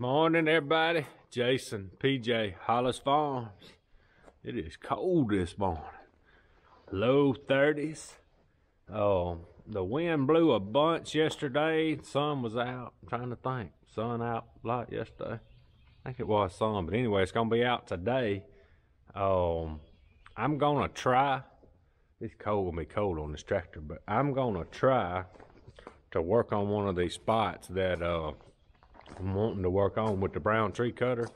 Morning, everybody. Jason, PJ, Hollis Farms. It is cold this morning. Low 30s. The wind blew a bunch yesterday. Sun was out. I'm trying to think. Sun out a lot yesterday. I think it was sun, but anyway, it's gonna be out today. I'm gonna try. It's cold, gonna be cold on this tractor, but I'm gonna try to work on one of these spots that I'm wanting to work on with the brown tree cutter.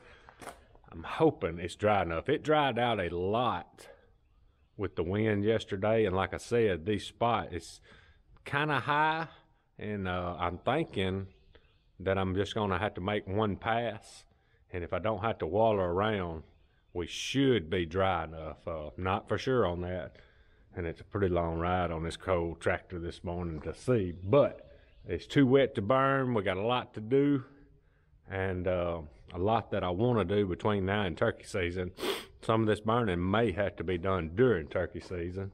I'm hoping it's dry enough. It dried out a lot with the wind yesterday, and like I said, this spot is kind of high, and I'm thinking that I'm just gonna have to make one pass, and if I don't have to waller around, we should be dry enough. Not for sure on that, and it's a pretty long ride on this cold tractor this morning to see, but it's too wet to burn. We got a lot to do, and a lot that I want to do between now and turkey season. Some of this burning may have to be done during turkey season,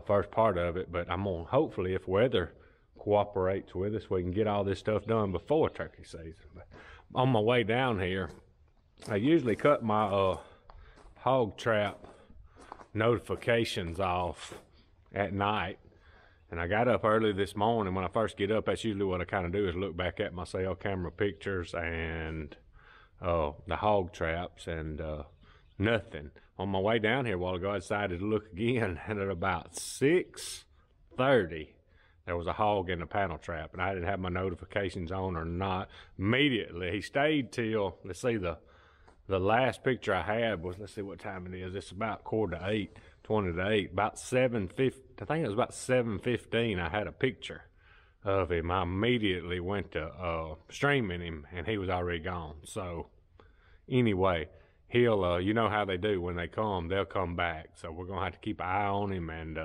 first part of it, but I'm gonna, hopefully, if weather cooperates with us, we can get all this stuff done before turkey season. But on my way down here, I usually cut my hog trap notifications off at night. And I got up early this morning. When I first get up, that's usually what I kind of do, is look back at my cell camera pictures and the hog traps, and nothing. On my way down here a while ago, I decided to look again, and at about 6:30, there was a hog in the panel trap, and I didn't have my notifications on or not. Immediately, he stayed till, let's see, the last picture I had was, let's see what time it is. It's about 7:45, 20 to 8, about 7:50. I think it was about 7:15. I had a picture of him. I immediately went to streaming him, and he was already gone. So anyway, he'll, you know how they do when they come, they'll come back. So we're gonna have to keep an eye on him and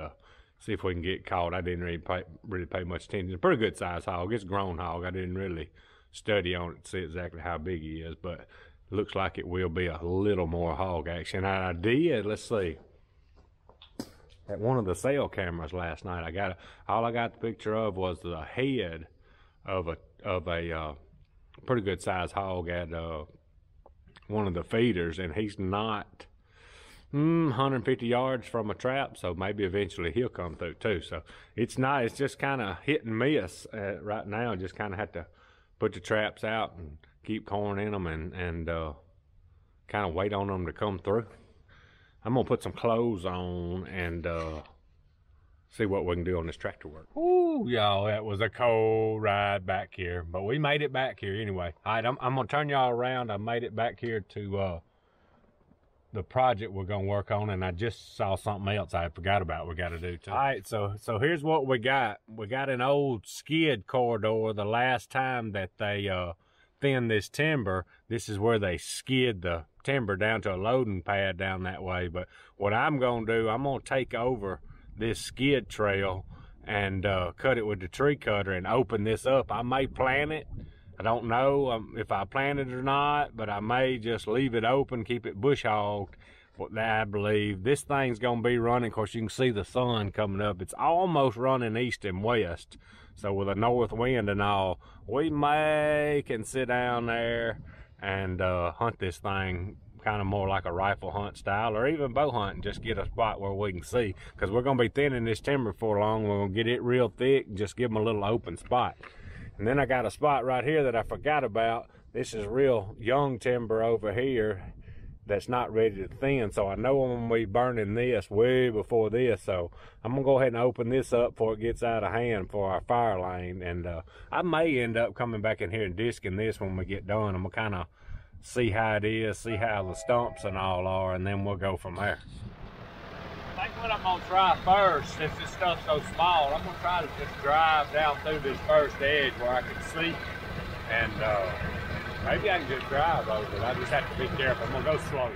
see if we can get caught. I didn't really pay much attention. It's a pretty good size hog. It's a grown hog. I didn't really study on it to see exactly how big he is, but looks like it will be a little more hog action. And I did, let's see, at one of the cell cameras last night, all I got the picture of was the head of a pretty good sized hog at one of the feeders, and he's not 150 yards from a trap, so maybe eventually he'll come through too. So it's just kind of hit and miss right now. Just kind of have to put the traps out and keep corn in them, and kind of wait on them to come through. I'm gonna put some clothes on and see what we can do on this tractor work. Ooh, y'all, that was a cold ride back here, but we made it back here anyway. All right, I'm gonna turn y'all around. I made it back here to the project we're gonna work on, and I just saw something else I forgot about we gotta do too. All right, so here's what we got. We got an old skid corridor. The last time that they thinned this timber, this is where they skid the timber down to a loading pad down that way. But what I'm gonna do, I'm gonna take over this skid trail and cut it with the tree cutter and open this up. I may plant it. I don't know if I plant it or not, but I may just leave it open, keep it bush hogged. What I believe this thing's gonna be running. Of course, you can see the sun coming up. It's almost running east and west. So with a north wind and all, we can sit down there and hunt this thing kind of more like a rifle hunt style, or even bow hunt, and just get a spot where we can see, because we're going to be thinning this timber for long. We're going to get it real thick and just give them a little open spot. And then I got a spot right here that I forgot about. This is real young timber over here that's not ready to thin, so I know I'm going to be burning this way before this. So I'm going to go ahead and open this up before it gets out of hand for our fire lane. And I may end up coming back in here and disking this when we get done. I'm going to kind of see how it is, see how the stumps and all are, and then we'll go from there. I think what I'm going to try first, since this stuff's so small, I'm going to try to just drive down through this first edge where I can see, and maybe I can just drive over it. I just have to be careful. I'm going to go slow.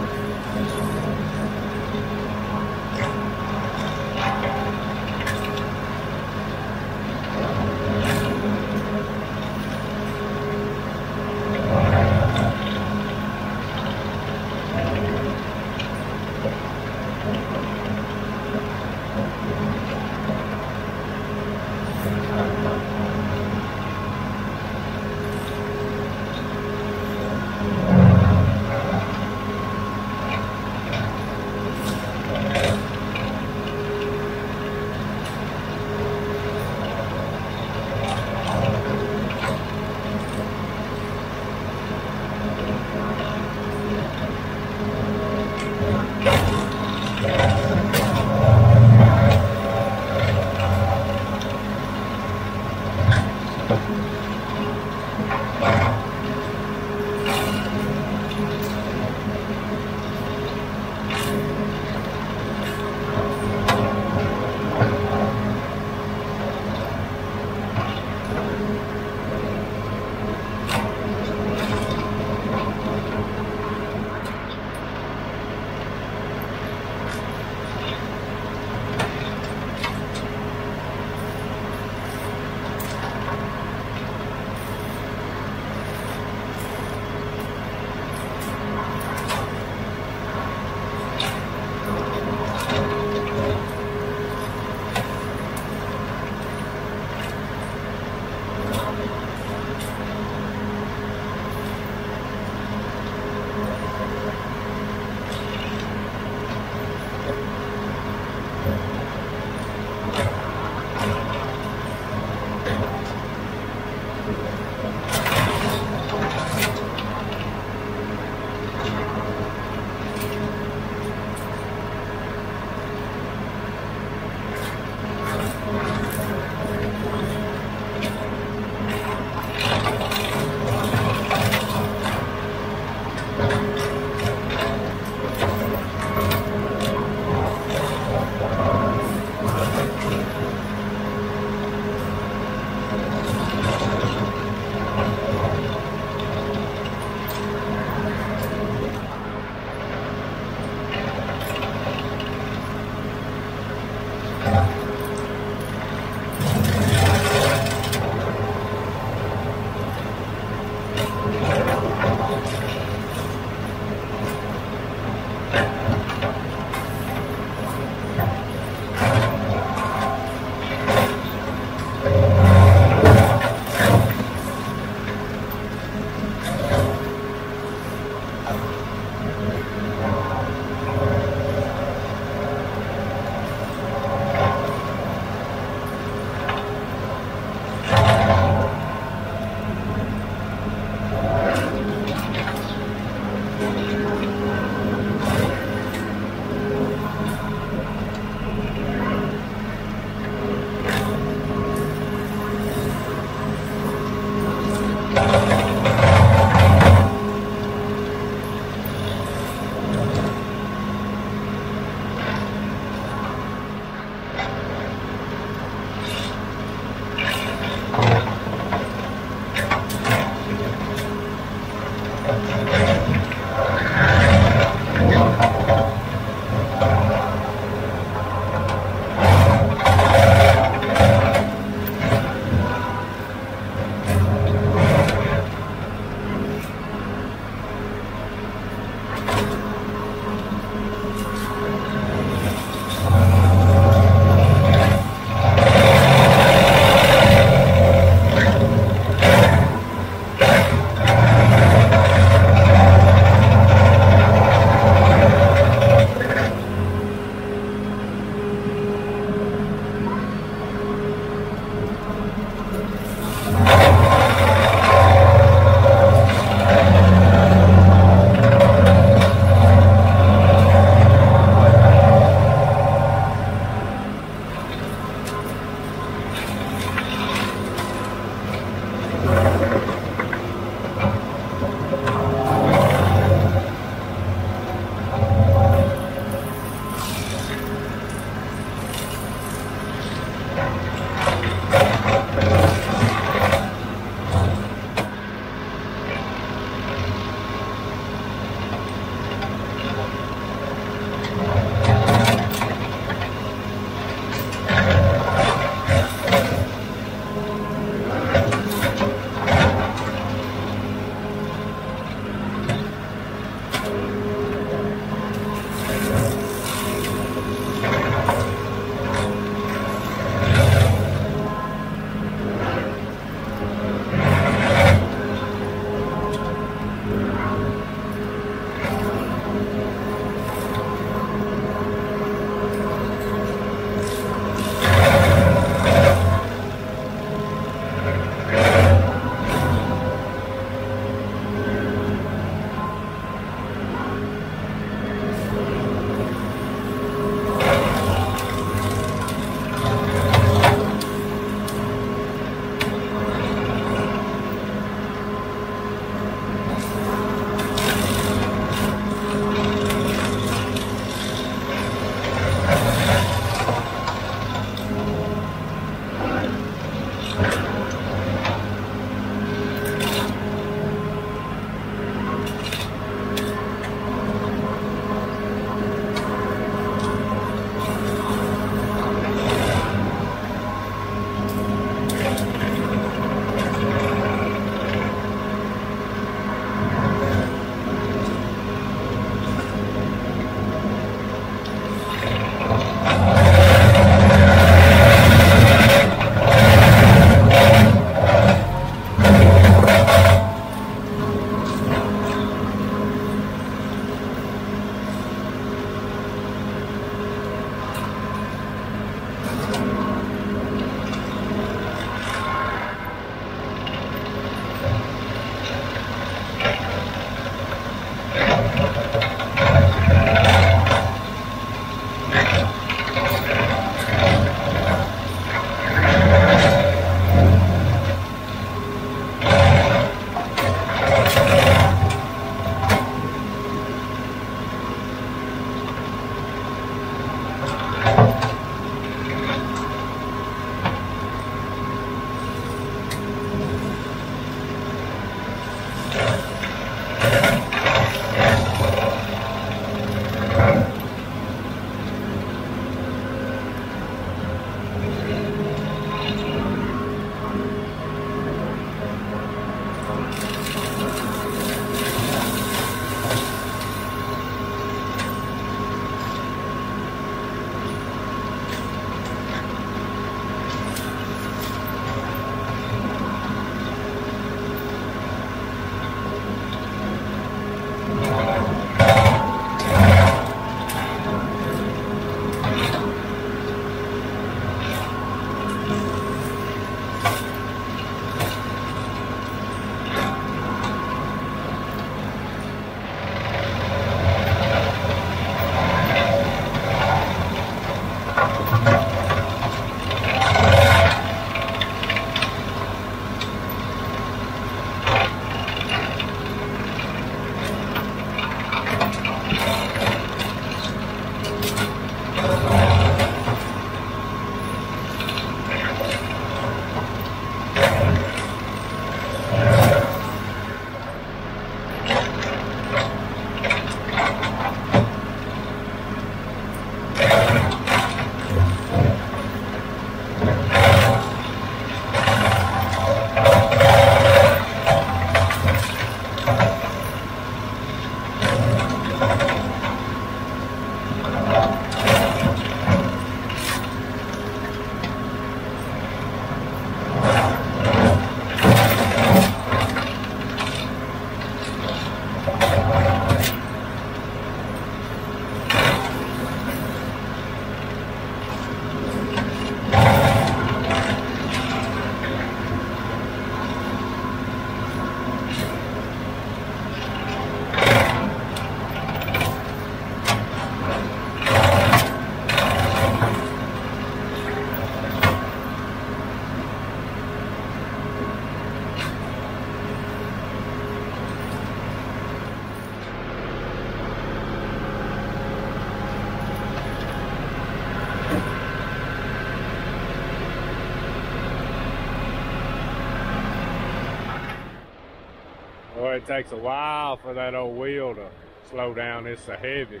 it takes a while for that old wheel to slow down. It's so heavy.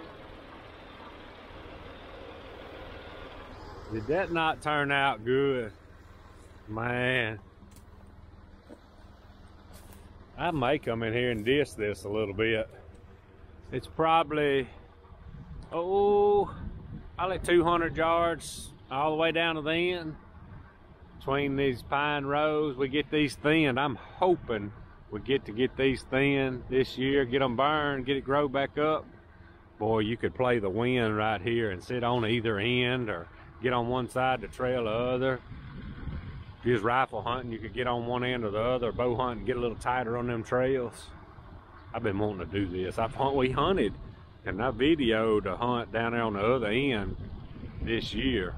Did that not turn out good? Man. I may come in here and diss this a little bit. It's probably, probably 200 yards all the way down to the end. Between these pine rows, we get these thinned. I'm hoping we get these thinned this year, get them burned, get it grow back up. Boy, you could play the wind right here and sit on either end or get on one side to trail the other. If you was rifle hunting, you could get on one end or the other, bow hunting, get a little tighter on them trails. I've been wanting to do this. We hunted and I videoed a hunt down there on the other end this year.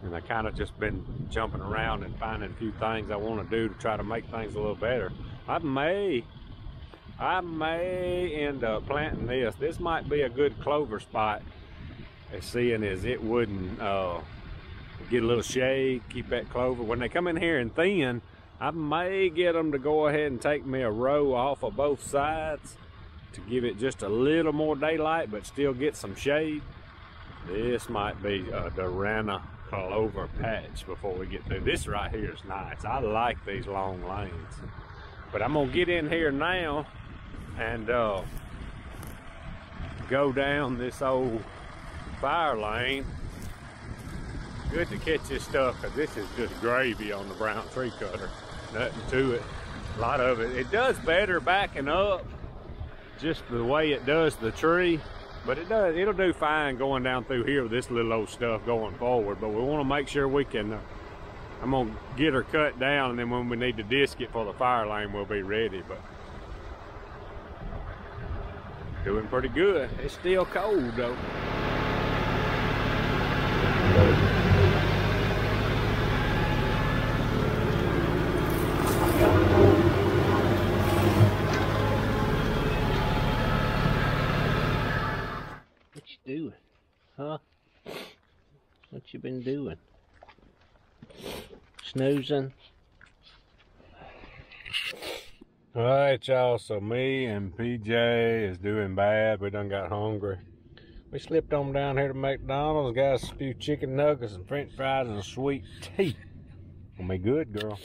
And I kind of just been jumping around and finding a few things I want to do to try to make things a little better. I may end up planting this. This might be a good clover spot, as seeing as it wouldn't get a little shade, keep that clover. When they come in here and thin, I may get them to go ahead and take me a row off of both sides to give it just a little more daylight, but still get some shade. This might be a Durana clover patch before we get through. This right here is nice. I like these long lanes. But I'm gonna get in here now and go down this old fire lane. Good to catch this stuff, because this is just gravy on the brown tree cutter. Nothing to it. A lot of it. It does better backing up, just the way it does the tree. But it'll do fine going down through here with this little old stuff going forward. But we want to make sure we can, I'm going to get her cut down, and then when we need to disc it for the fire lane, we'll be ready. But doing pretty good. It's still cold though. Doing, huh? What you been doing? Snoozing? All right, y'all, so me and PJ is doing bad. We done got hungry. We slipped on down here to McDonald's, got us a few chicken nuggets and french fries and a sweet tea. Gonna be good, girl.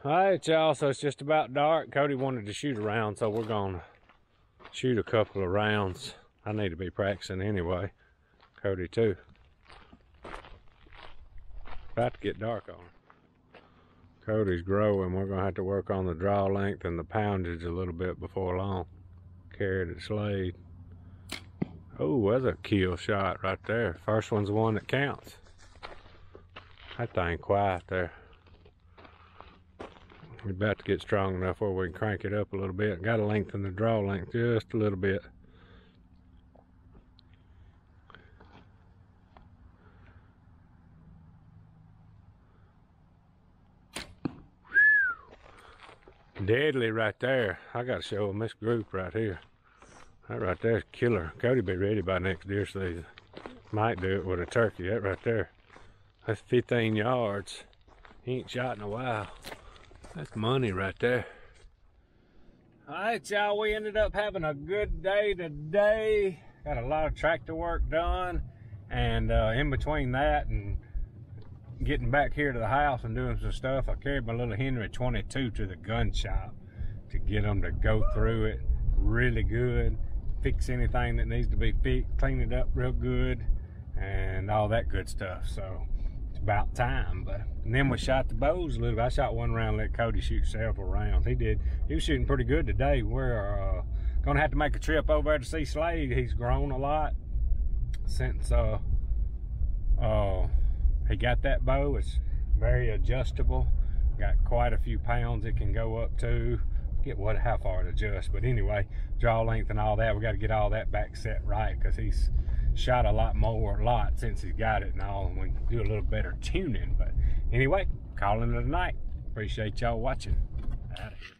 All right, y'all, so it's just about dark. Cody wanted to shoot a round, so we're gonna shoot a couple of rounds. I need to be practicing anyway. Cody too. About to get dark on him. Cody's growing. We're gonna have to work on the draw length and the poundage a little bit before long. Carried it slayed. Oh, that's a kill shot right there. First one's the one that counts. That thing quiet there. We're about to get strong enough where we can crank it up a little bit. Got to lengthen the draw length just a little bit. Deadly right there. I gotta show them this group right here. That right there's killer. Cody be ready by next deer season. Might do it with a turkey. That right there. That's 15 yards. He ain't shot in a while. That's money right there. Alright, y'all, we ended up having a good day today. Got a lot of tractor work done. And in between that and getting back here to the house and doing some stuff, I carried my little Henry 22 to the gun shop to get them to go through it really good, fix anything that needs to be fixed, clean it up real good, and all that good stuff. So it's about time. And then we shot the bows a little bit. I shot one round, let Cody shoot several rounds. He was shooting pretty good today. We're gonna have to make a trip over there to see Slade. He's grown a lot since he got that bow. It's very adjustable. Got quite a few pounds it can go up to. Get how far it adjusts. But anyway, draw length and all that, we got to get all that back set right, because he's shot a lot since he's got it and all, and we can do a little better tuning. But anyway, calling it a night. Appreciate y'all watching. Out of here.